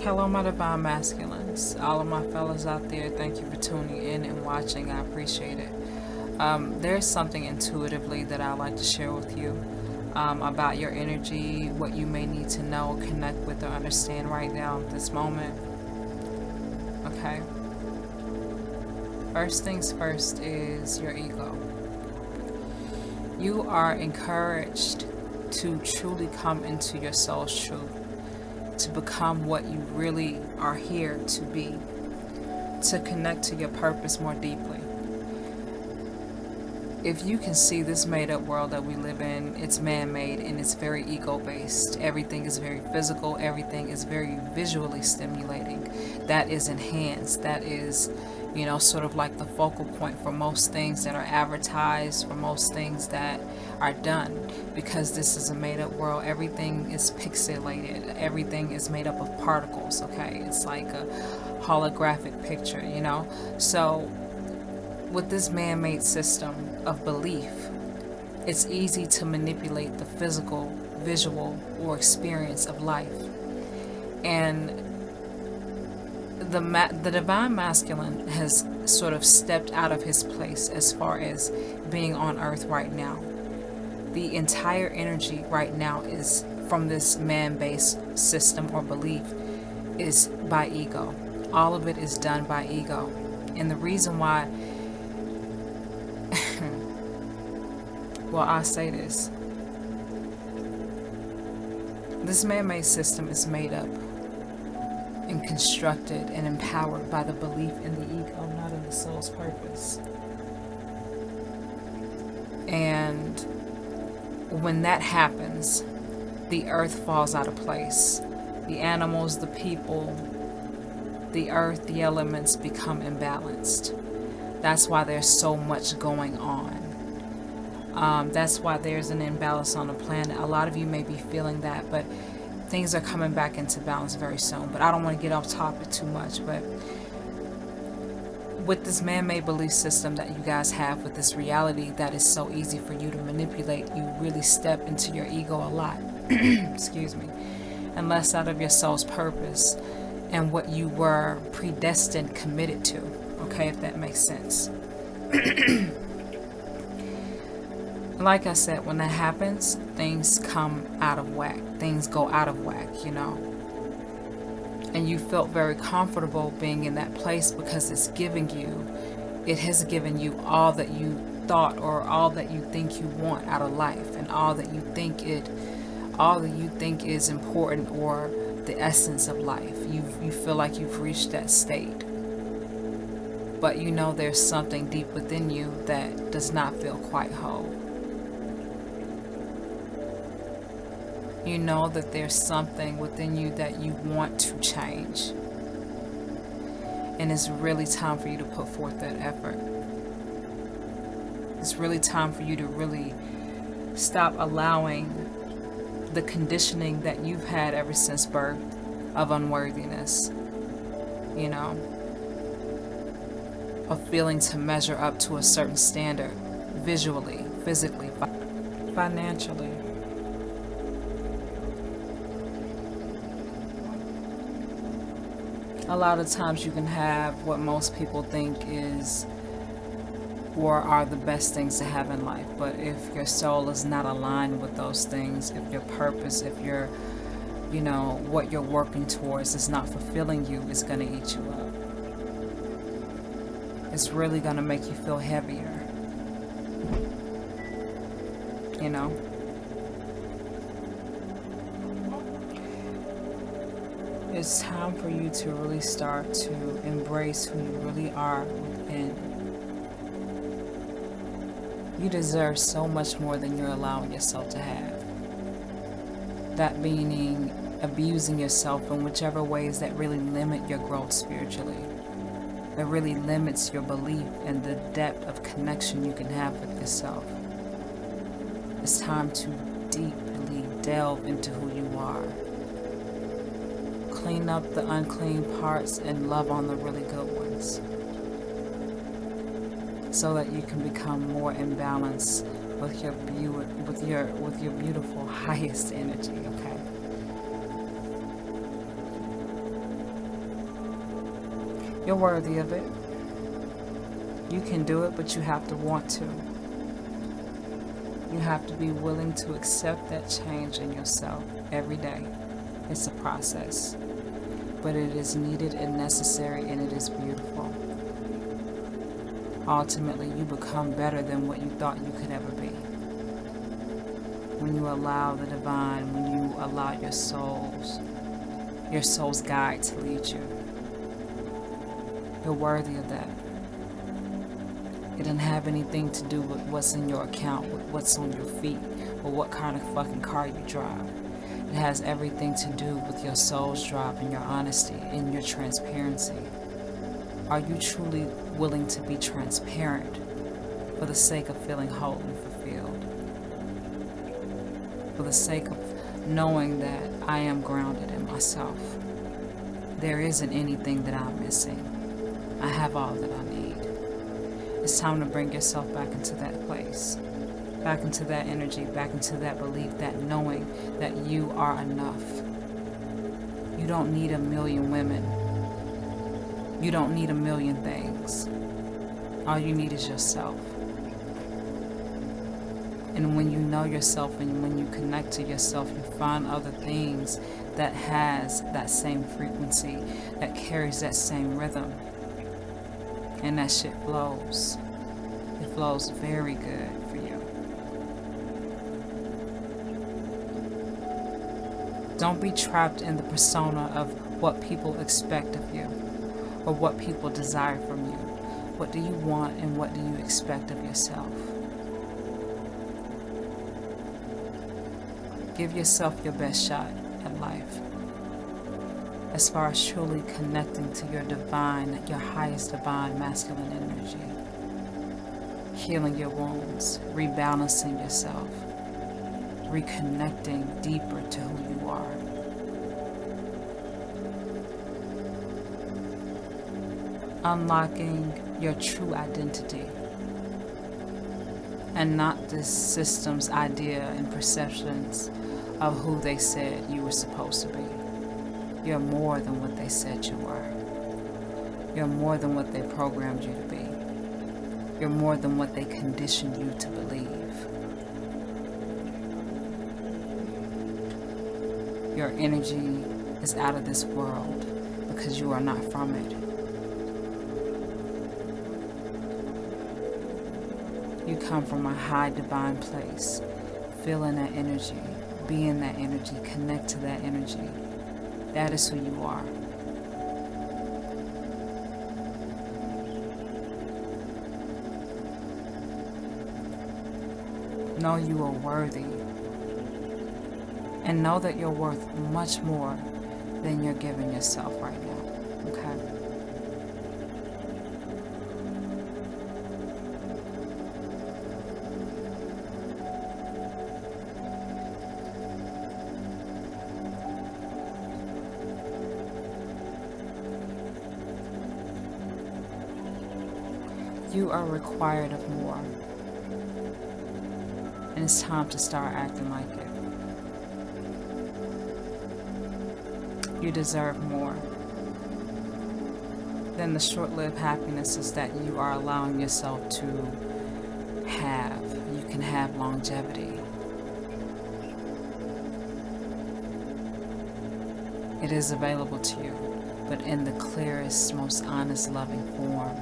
Hello, my divine masculines. All of my fellas out there, thank you for tuning in and watching. I appreciate it. There's something intuitively that I like to share with you about your energy, what you may need to know, connect with, or understand right now at this moment. Okay. First things first is your ego. You are encouraged to truly come into your soul's truth, to become what you really are here to be, to connect to your purpose more deeply. If you can see this made-up world that we live in, it's man-made and it's very ego-based. Everything is very physical. Everything is very visually stimulating. That is enhanced. That is, sort of like the focal point for most things that are advertised, for most things that are done. Because this is a made-up world, everything is pixelated. Everything is made up of particles, okay? It's like a holographic picture, So with this man-made system of belief, it's easy to manipulate the physical, visual, or experience of life. And the divine masculine has sort of stepped out of his place as far as being on earth right now. The entire energy right now is from this man-based system or belief is by ego. All of it is done by ego. And the reason why well, I say this. This man-made system is made up and constructed and empowered by the belief in the ego, not in the soul's purpose. And when that happens, the earth falls out of place. The animals, the people, the earth, the elements become imbalanced. That's why there's so much going on. That's why there's an imbalance on the planet. A lot of you may be feeling that, but things are coming back into balance very soon. But I don't want to get off topic too much. But with this man-made belief system that you guys have, with this reality that is so easy for you to manipulate, you really step into your ego a lot. Excuse me. And less out of your soul's purpose and what you were predestined, committed to. Okay, if that makes sense. Like I said, when that happens, things come out of whack. Things go out of whack, And you felt very comfortable being in that place because it has given you all that you thought or all that you think you want out of life, and all that you think is important or the essence of life. You feel like you've reached that state. But there's something deep within you that does not feel quite whole. You know that there's something within you that you want to change. And it's really time for you to put forth that effort. It's really time for you to really stop allowing the conditioning that you've had ever since birth of unworthiness, of feeling to measure up to a certain standard, visually, physically, financially. A lot of times you can have what most people think is or are the best things to have in life. But if your soul is not aligned with those things, if your purpose, if your, what you're working towards is not fulfilling you, it's going to eat you up. It's really going to make you feel heavier. It's time for you to really start to embrace who you really are within. You deserve so much more than you're allowing yourself to have. That meaning abusing yourself in whichever ways that really limit your growth spiritually. That really limits your belief and the depth of connection you can have with yourself. It's time to deeply delve into who you are. Clean up the unclean parts and love on the really good ones, so that you can become more in balance with your beautiful highest energy. Okay. You're worthy of it. You can do it, but you have to want to. You have to be willing to accept that change in yourself every day. It's a process, but it is needed and necessary, and it is beautiful. Ultimately, you become better than what you thought you could ever be. When you allow the divine, when you allow your soul's guide to lead you. You're worthy of that. It doesn't have anything to do with what's in your account, with what's on your feet, or what kind of fucking car you drive. It has everything to do with your soul's drive and your honesty and your transparency. Are you truly willing to be transparent for the sake of feeling whole and fulfilled? For the sake of knowing that I am grounded in myself. There isn't anything that I'm missing. I have all that I need. It's time to bring yourself back into that place, back into that energy, back into that belief, that knowing that you are enough. You don't need a million women. You don't need a million things. All you need is yourself. And when you know yourself and when you connect to yourself, you find other things that has that same frequency, that carries that same rhythm. And that shit flows. It flows very good for you. Don't be trapped in the persona of what people expect of you or what people desire from you. What do you want and what do you expect of yourself? Give yourself your best shot at life. As far as truly connecting to your divine, your highest divine masculine energy. Healing your wounds, rebalancing yourself, reconnecting deeper to who you are. Unlocking your true identity and not this system's idea and perceptions of who they said you were supposed to be. You're more than what they said you were. You're more than what they programmed you to be. You're more than what they conditioned you to believe. Your energy is out of this world because you are not from it. You come from a high divine place. Feel in that energy. Be in that energy. Connect to that energy. That is who you are. Know you are worthy. And know that you're worth much more than you're giving yourself right now. Okay? You are required of more. And it's time to start acting like it. You deserve more than the short-lived happinesses that you are allowing yourself to have. You can have longevity. It is available to you, but in the clearest, most honest, loving form.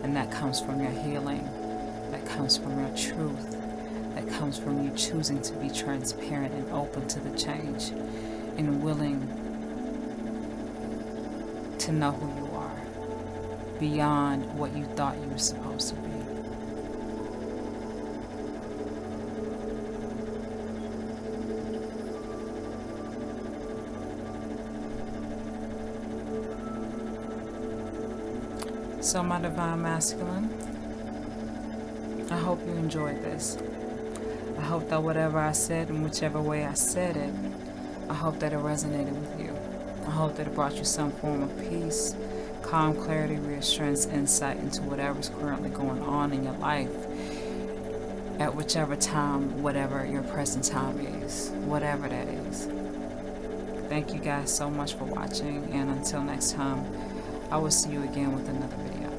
And that comes from your healing. That comes from your truth. That comes from you choosing to be transparent and open to the change and willing to know who you are beyond what you thought you were supposed to be. So my divine masculine, I hope you enjoyed this. I hope that whatever I said in whichever way I said it, I hope that it resonated with you. I hope that it brought you some form of peace, calm, clarity, reassurance, insight into whatever's currently going on in your life at whichever time, whatever your present time is, whatever that is. Thank you guys so much for watching, and until next time, I will see you again with another video.